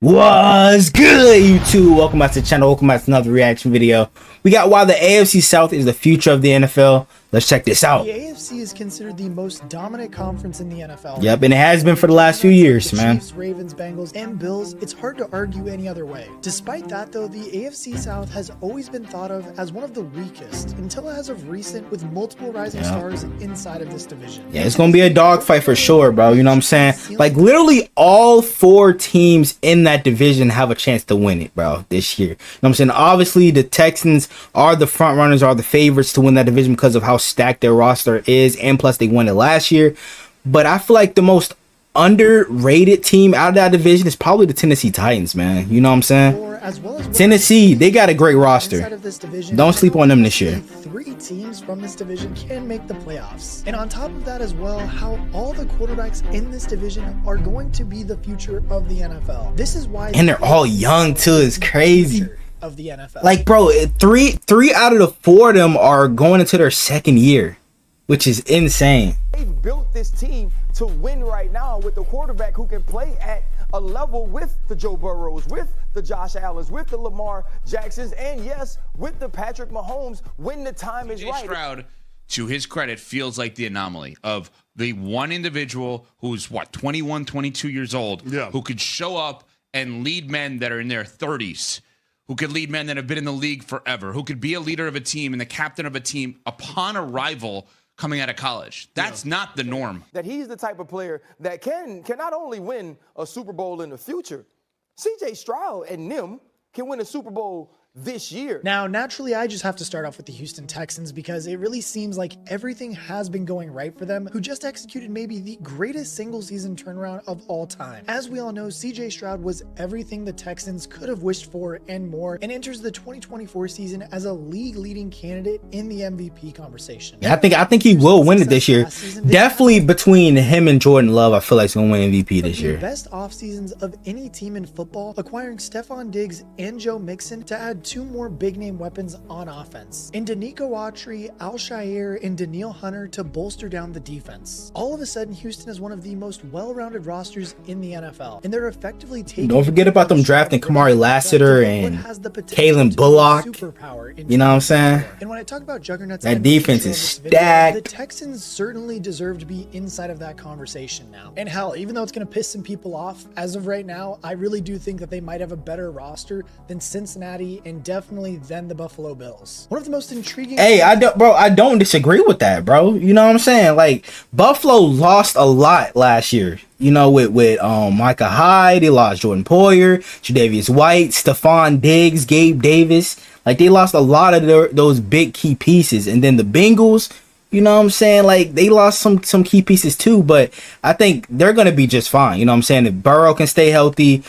What's good, YouTube? Welcome back to the channel. Welcome back to another reaction video. We got why the AFC South is the future of the NFL. Let's check this out. The AFC is considered the most dominant conference in the NFL. Yep, and it has been for the last few years, man. Chiefs, Ravens, Bengals, and Bills, it's hard to argue any other way. Despite that, though, the AFC South has always been thought of as one of the weakest, until as of recent, with multiple rising stars inside of this division. Yeah, it's going to be a dogfight for sure, bro. You know what I'm saying? Like, literally all four teams in that division have a chance to win it, bro, this year. You know what I'm saying? Obviously, the Texans are the front runners, are the favorites to win that division because of how stacked their roster is, and plus they won it last year. But I feel like the most underrated team out of that division is probably the Tennessee Titans, man. You know what I'm saying? Tennessee, they got a great roster. Don't sleep on them this year. 3 teams from this division can make the playoffs. And on top of that as well, how all the quarterbacks in this division are going to be the future of the NFL. This is why, and they're all young too. It's crazy. Of the NFL. Like, bro, three out of the 4 of them are going into their second year, which is insane. They've built this team to win right now with the quarterback who can play at a level with the Joe Burrows, with the Josh Allens, with the Lamar Jacksons, and yes, with the Patrick Mahomes when the time is right. Stroud, to his credit, feels like the anomaly of the one individual who's, what, 21, 22 years old, who could show up and lead men that are in their 30s, who could lead men that have been in the league forever, who could be a leader of a team and the captain of a team upon arrival coming out of college. That's not the norm. That he's the type of player that can not only win a Super Bowl in the future, CJ Stroud and them can win a Super Bowl this year. Now, naturally, I just have to start off with the Houston Texans because it really seems like everything has been going right for them, who just executed maybe the greatest single season turnaround of all time. As we all know, CJ Stroud was everything the Texans could have wished for and more, and enters the 2024 season as a league-leading candidate in the MVP conversation. Yeah, I think he will win it this year. Definitely between him and Jordan Love, I feel like he's gonna win MVP this year. Best off seasons of any team in football, acquiring Stephon Diggs and Joe Mixon to add 2 more big-name weapons on offense, and Danico Autry, Al-Shaair, and Danielle Hunter to bolster down the defense. All of a sudden, Houston is one of the most well-rounded rosters in the NFL, and they're effectively taking. Don't forget about them drafting Kamari Lassiter and Kalen Bullock. You know what I'm saying? And when I talk about juggernauts, that defense is stacked. The Texans certainly deserve to be inside of that conversation now. And hell, even though it's going to piss some people off, as of right now, I really do think that they might have a better roster than Cincinnati and definitely than the Buffalo Bills. One of the most intriguing. Hey, I don't disagree with that, bro. You know what I'm saying? Like, Buffalo lost a lot last year. You know, with Micah Hyde, they lost Jordan Poyer, Tre'Davious White, Stephon Diggs, Gabe Davis. Like, they lost a lot of those big key pieces. And then the Bengals, you know what I'm saying? Like, they lost some key pieces too, but I think they're going to be just fine. You know what I'm saying? If Burrow can stay healthy,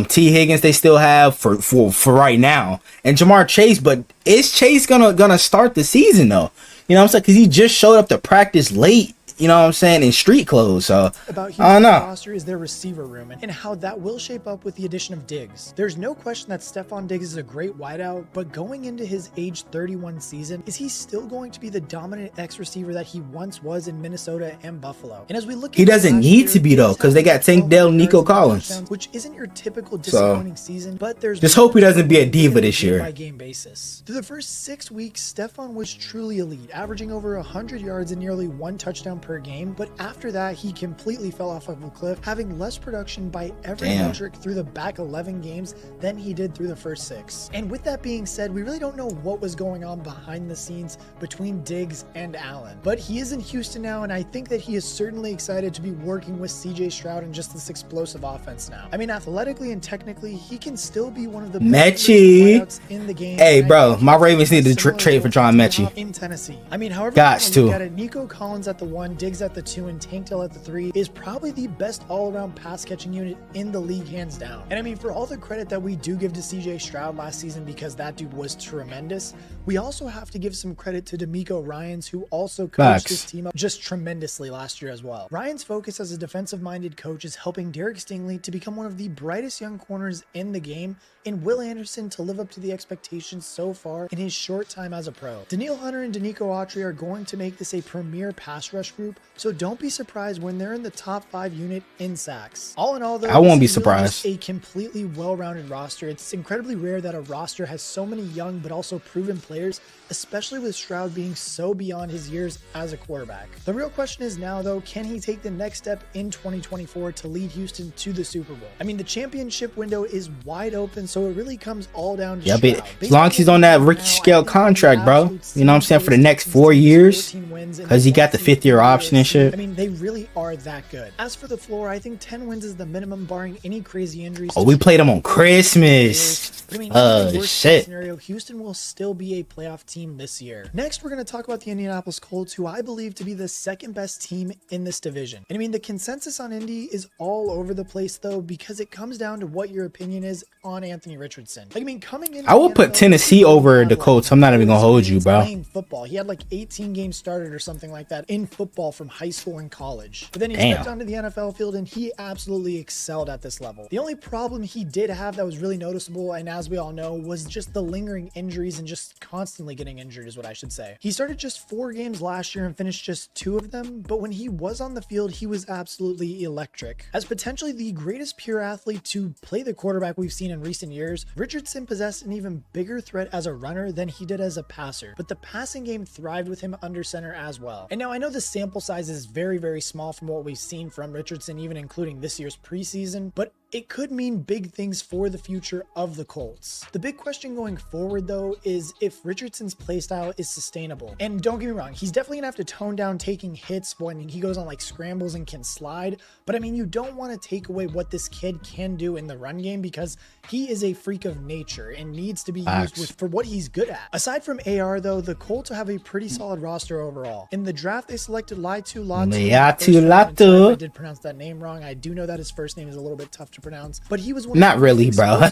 T. Higgins they still have for right now, and Jamar Chase, but is Chase gonna start the season though? You know what I'm saying? Because he just showed up to practice late. You know what I'm saying, in street clothes. So about I don't know. Roster is their receiver room and how that will shape up with the addition of Diggs. There's no question that Stephon Diggs is a great wideout, but going into his age 31 season, is he still going to be the dominant X receiver that he once was in Minnesota and Buffalo? And as we look, he doesn't need to be though, because they got Tank Dell, Nico Collins, which isn't your typical disappointing season. But there's just hope he doesn't be a diva this year. By game basis, through the first 6 weeks, Stephon was truly elite, averaging over 100 yards and nearly 1 touchdown per game. But after that, he completely fell off of a cliff, having less production by every metric through the back 11 games than he did through the first 6. And with that being said, we really don't know what was going on behind the scenes between Diggs and Allen. But he is in Houston now, and I think that he is certainly excited to be working with CJ Stroud and just this explosive offense now. I mean, athletically and technically, he can still be one of the best wideouts in the game. Hey, bro, my Ravens need to trade for John Mechie in Tennessee. I mean, however, got it, Nico Collins at the 1, Diggs at the 2, and Tank Dell at the 3 is probably the best all-around pass catching unit in the league, hands down. And I mean, for all the credit that we do give to CJ Stroud last season, because that dude was tremendous, we also have to give some credit to DeMeco Ryans, who also coached his team up just tremendously last year as well. Ryan's focus as a defensive-minded coach is helping Derek Stingley to become one of the brightest young corners in the game, and Will Anderson to live up to the expectations so far in his short time as a pro. Danielle Hunter and Danico Autry are going to make this a premier pass rush group group, so don't be surprised when they're in the top 5 unit in sacks. All in all, though, I won't be this is really just surprised. a completely well-rounded roster. It's incredibly rare that a roster has so many young but also proven players, especially with Stroud being so beyond his years as a quarterback. The real question is now, though, can he take the next step in 2024 to lead Houston to the Super Bowl? I mean, the championship window is wide open, so it really comes all down to Yeah, Stroud. but as long as he's on that rookie scale contract, bro, you know what I'm saying, for the next 4 years, because he got the 5th-year option and shit. I mean, they really are that good. As for the floor, I think 10 wins is the minimum, barring any crazy injuries. Oh, we played him on Christmas. But I mean, even in the worst Shit. case scenario, Houston will still be a playoff team this year. Next, we're going to talk about the Indianapolis Colts, who I believe to be the second best team in this division. And I mean, the consensus on Indy is all over the place, though, because it comes down to what your opinion is on Anthony Richardson. Like, I mean, coming in, I will put Tennessee over the Colts. I'm not even gonna hold you, bro. Playing football, he had like 18 games started or something like that in football from high school and college. But then he stepped onto the NFL field and he absolutely excelled at this level. The only problem he did have that was really noticeable, and as we all know, was just the lingering injuries and just constantly getting injured is what I should say. He started just 4 games last year and finished just 2 of them, but when he was on the field, he was absolutely electric. As potentially the greatest pure athlete to play the quarterback we've seen in recent years, Richardson possessed an even bigger threat as a runner than he did as a passer, but the passing game thrived with him under center as well. And now I know the sample size is very, very small from what we've seen from Richardson, even including this year's preseason, but it could mean big things for the future of the Colts. The big question going forward, though, is if Richardson's playstyle is sustainable. And don't get me wrong, he's definitely gonna have to tone down taking hits when he goes on like scrambles and can slide. But I mean, you don't want to take away what this kid can do in the run game, because he is a freak of nature and needs to be used for what he's good at. Aside from AR, though, the Colts have a pretty solid roster overall. In the draft, they selected Laiatu Latu. I did pronounce that name wrong. I do know that his first name is a little bit tough to pronounce, but he was one not really, bro.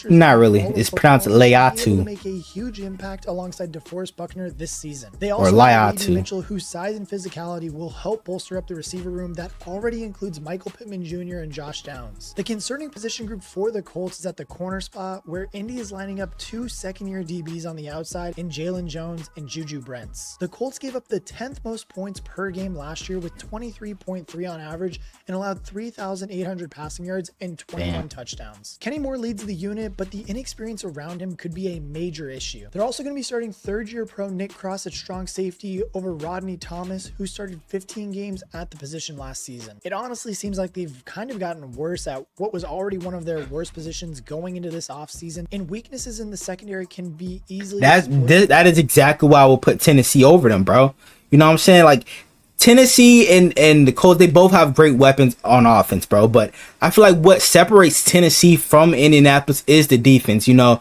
Not really. It's pronounced Laiatu. Make a huge impact alongside DeForest Buckner this season. They also have Brady Mitchell, whose size and physicality will help bolster up the receiver room that already includes Michael Pittman Jr. and Josh Downs. The concerning position group for the Colts is at the corner spot, where Indy is lining up 2 second-year DBs on the outside in Jalen Jones and Juju Brents. The Colts gave up the 10th most points per game last year with 23.3 on average and allowed 3,800 passing yards and 21 touchdowns. Kenny Moore leads the unit, but the inexperience around him could be a major issue. They're also going to be starting third-year pro Nick Cross at strong safety over Rodney Thomas, who started 15 games at the position last season. It honestly seems like they've kind of gotten worse at what was already one of their worst positions going into this offseason, and weaknesses in the secondary can be easily... That is exactly why I will put Tennessee over them, bro. You know what I'm saying? Like, Tennessee and the Colts, they both have great weapons on offense, bro. But I feel like what separates Tennessee from Indianapolis is the defense. You know,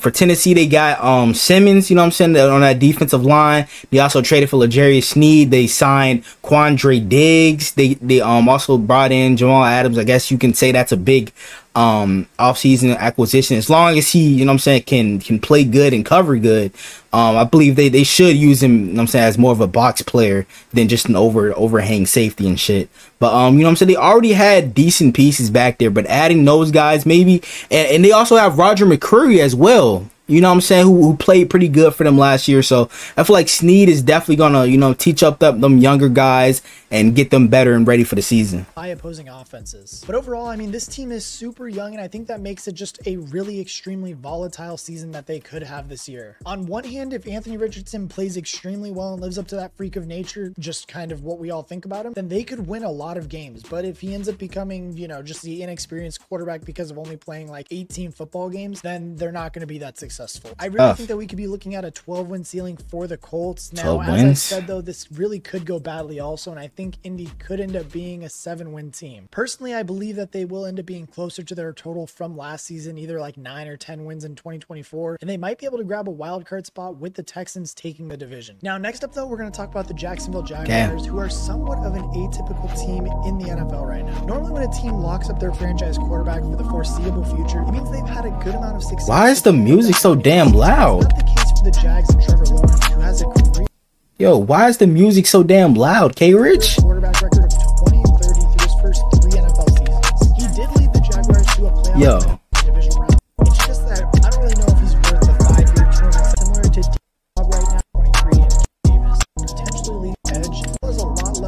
for Tennessee, they got Simmons, you know what I'm saying, on that defensive line. They also traded for L'Jarius Sneed. They signed Quandre Diggs. They also brought in Jamal Adams. I guess you can say that's a big offseason acquisition. As long as he, you know what I'm saying, can play good and cover good, I believe they should use him, you know what I'm saying, as more of a box player than just an overhang safety and shit. But you know what I'm saying, they already had decent pieces back there, but adding those guys maybe, and they also have Roger McCreary as well. You know what I'm saying, who played pretty good for them last year. So I feel like Sneed is definitely gonna, you know, teach up them younger guys and get them better and ready for the season. By opposing offenses. But overall, I mean, this team is super young, and I think that makes it just a really extremely volatile season that they could have this year. On one hand, if Anthony Richardson plays extremely well and lives up to that freak of nature, just kind of what we all think about him, then they could win a lot of games. But if he ends up becoming, you know, just the inexperienced quarterback because of only playing like 18 football games, then they're not going to be that successful. I really think that we could be looking at a 12-win ceiling for the Colts. Now, as I said, though, this really could go badly also, and I think Indy could end up being a 7-win team. Personally, I believe that they will end up being closer to their total from last season, either like 9 or 10 wins in 2024, and they might be able to grab a wild card spot with the Texans taking the division. Now, next up, though, we're going to talk about the Jacksonville Jaguars, who are somewhat of an atypical team in the NFL right now. Normally, when a team locks up their franchise quarterback for the foreseeable future, it means they've had a good amount of success. Why is the music so damn loud? It's not the case for the Jags and Trevor Lawrence, who has a career. Yo, why is the music so damn loud, K-Rich? Quarterback record of 20 and 30 through his first 3 NFL seasons. He did lead the Jaguars to a playoff division round. It's just that I don't really know if he's worth the 5-year term, similar to D-Bob right now, 23 and Davis. Potentially lead edge. He has a lot left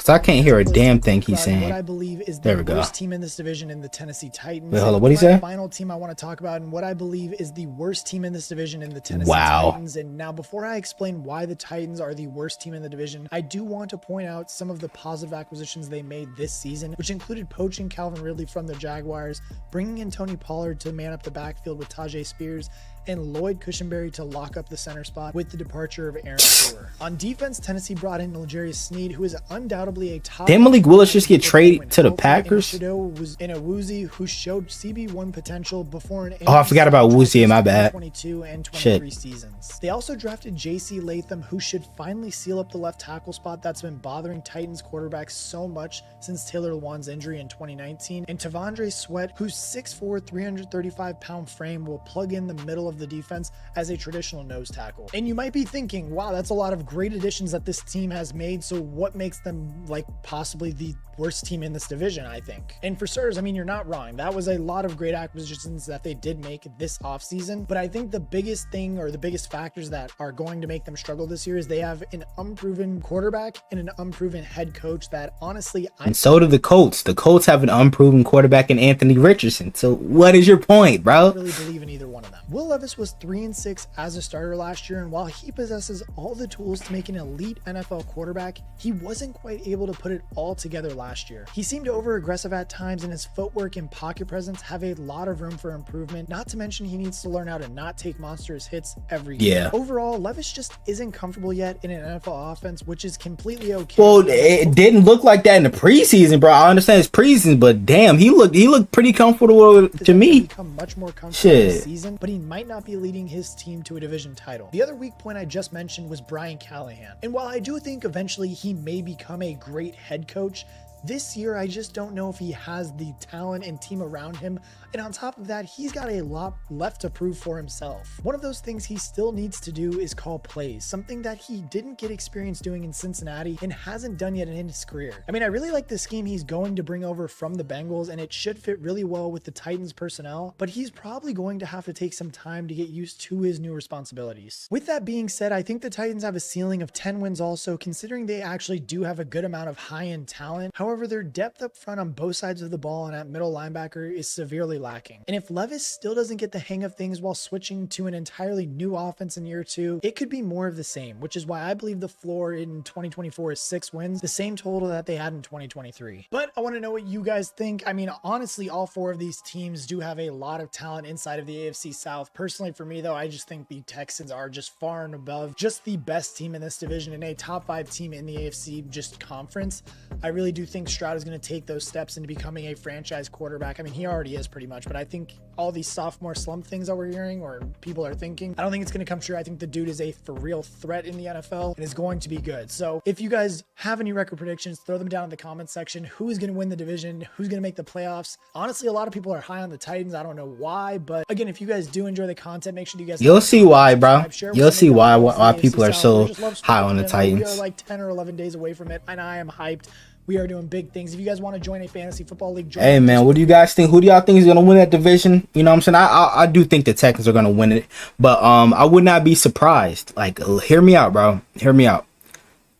because I can't hear a damn thing he's saying. What I believe is there the we go. worst team in this division in the Tennessee Titans. Wait, hold on. What did he say? Final team I want to talk about, and what I believe is the worst team in this division in the Tennessee Titans. And now, before I explain why the Titans are the worst team in the division, I do want to point out some of the positive acquisitions they made this season, which included poaching Calvin Ridley from the Jaguars, bringing in Tony Pollard to man up the backfield with Tajay Spears, and Lloyd Cushenberry to lock up the center spot with the departure of Aaron Brewer. On defense, Tennessee brought in L'Jarius Sneed, who is undoubtedly a top. Did Malik Willis just get traded to the Packers? Was in a Woozy who showed CB1 potential before an I forgot about Woozy. My bad. 22 and 23 seasons. They also drafted J.C. Latham, who should finally seal up the left tackle spot that's been bothering Titans quarterbacks so much since Taylor Lewan's injury in 2019. And Tavondre Sweat, whose 6'4", 335-pound frame will plug in the middle of the defense as a traditional nose tackle. And you might be thinking, wow, that's a lot of great additions that this team has made, so what makes them like possibly the worst team in this division, I think. And for starters, I mean, you're not wrong. That was a lot of great acquisitions that they did make this offseason, but I think the biggest thing or the biggest factors that are going to make them struggle this year is they have an unproven quarterback and an unproven head coach that honestly and so do the Colts. The Colts have an unproven quarterback in Anthony Richardson. So what is your point, bro? I don't really believe in either one of them. Will Levis was 3-6 as a starter last year, and while he possesses all the tools to make an elite NFL quarterback, he wasn't quite able to put it all together last year. He seemed over-aggressive at times, and his footwork and pocket presence have a lot of room for improvement, not to mention he needs to learn how to not take monstrous hits every game. Overall, Levis just isn't comfortable yet in an NFL offense, which is completely okay. Well, it didn't look like that in the preseason, bro. I understand it's preseason, but damn, he looked pretty comfortable to me. Become much more comfortable this season, but he might not be leading his team to a division title. The other weak point I just mentioned was Brian Callahan. And while I do think eventually he may become a great head coach, this year, I just don't know if he has the talent and team around him. And on top of that, he's got a lot left to prove for himself. One of those things he still needs to do is call plays, something that he didn't get experience doing in Cincinnati and hasn't done yet in his career. I mean, I really like the scheme he's going to bring over from the Bengals, and it should fit really well with the Titans personnel, but he's probably going to have to take some time to get used to his new responsibilities. With that being said, I think the Titans have a ceiling of 10 wins also, considering they actually do have a good amount of high-end talent. However, their depth up front on both sides of the ball and at middle linebacker is severely lacking. And if Levis still doesn't get the hang of things while switching to an entirely new offense in year 2, it could be more of the same, which is why I believe the floor in 2024 is 6 wins, the same total that they had in 2023. But I want to know what you guys think. I mean, honestly, all 4 of these teams do have a lot of talent inside of the AFC South. Personally, for me, though, I just think the Texans are just far and above just the best team in this division and a top 5 team in the AFC just conference. I really do think Stroud is going to take those steps into becoming a franchise quarterback. I mean, he already is pretty much, but I think all these sophomore slump things that we're hearing or people are thinking, I don't think it's going to come true. I think the dude is a for real threat in the NFL and is going to be good. So if you guys have any record predictions, throw them down in the comment section. Who is going to win the division? Who's going to make the playoffs? Honestly, a lot of people are high on the Titans. I don't know why, but again, if you guys do enjoy the content, make sure you guys you'll see why, bro. You'll see why people are so high on the Titans. We are like 10 or 11 days away from it, and I am hyped. We are doing big things. If you guys want to join a fantasy football league, join. Hey man, what do you guys think? Who do y'all think is gonna win that division? You know what I'm saying? I do think the Texans are gonna win it, but I would not be surprised. Like, hear me out, bro. Hear me out.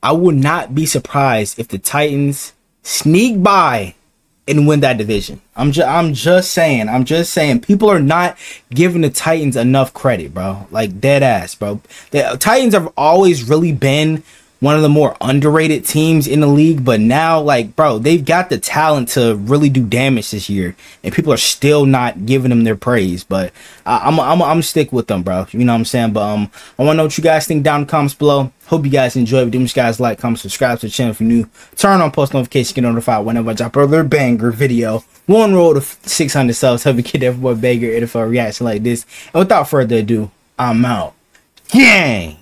I would not be surprised if the Titans sneak by and win that division. I'm just saying. People are not giving the Titans enough credit, bro. Like, dead ass, bro. The Titans have always really been one of the more underrated teams in the league, but now, like, bro, they've got the talent to really do damage this year, and people are still not giving them their praise. But I'm stick with them, bro. You know what I'm saying? But I want to know what you guys think down in the comments below. Hope you guys enjoyed. Give you guys like, comment, subscribe to the channel if you're new. Turn on post notifications, get notified whenever I drop another banger video. One roll to 600 subs. Help me get every boy banger NFL reaction like this. And without further ado, I'm out. Gang.